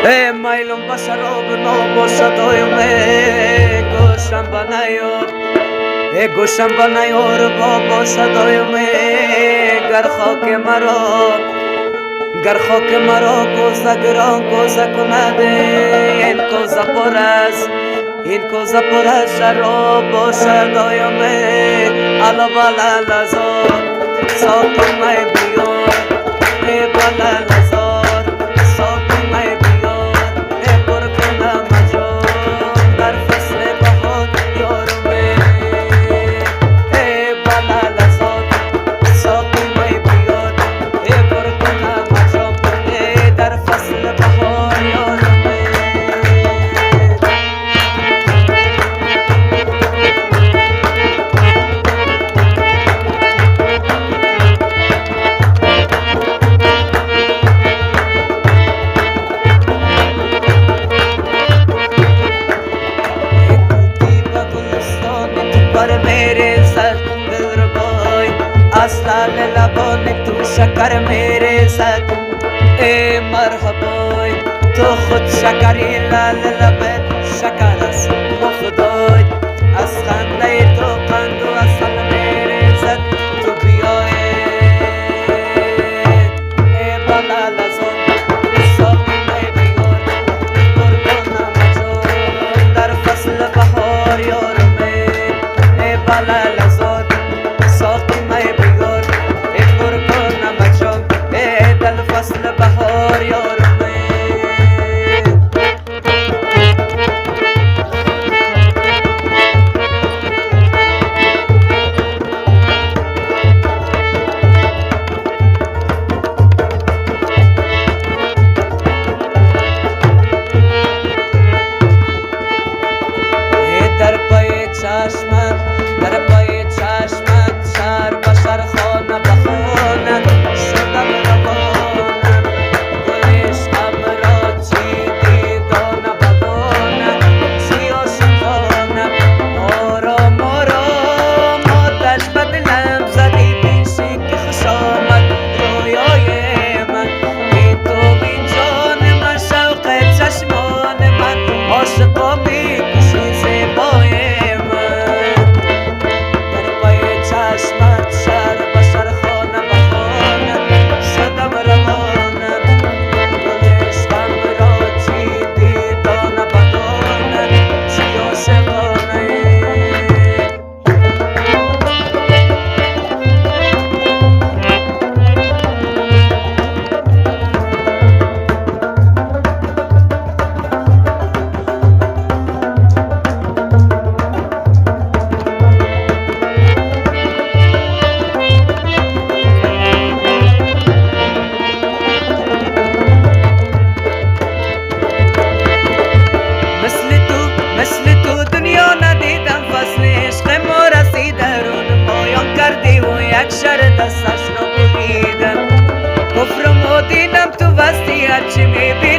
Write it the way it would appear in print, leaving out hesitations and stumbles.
Mailum basharob no boshadoyme Gosham banayor Gosham banayor bo boshadoyme Gar khak maro koza gran koza kunade in koza poraz sharob boshadoyme Alabala lazor Sokum may biyor Bala lazor Sokum may आस्तान लबों तू शकर मेरे साथ मरहबोय तो खुद शकरी लाल लबे शकरस खुदोय असखंदे तो कंदू असल मेरे साथ तू बियोए बला लजोन सोकी में बियोर कुरकोना मजो दर फसल बहार योर में बला लजोन सोकी में فصل بهار یارمه در پای چشمت شهر بشر خانه به خانه شدم روانه اکشر دستش رو بریدم کفر و دینم تو وسطی هرچی میبینم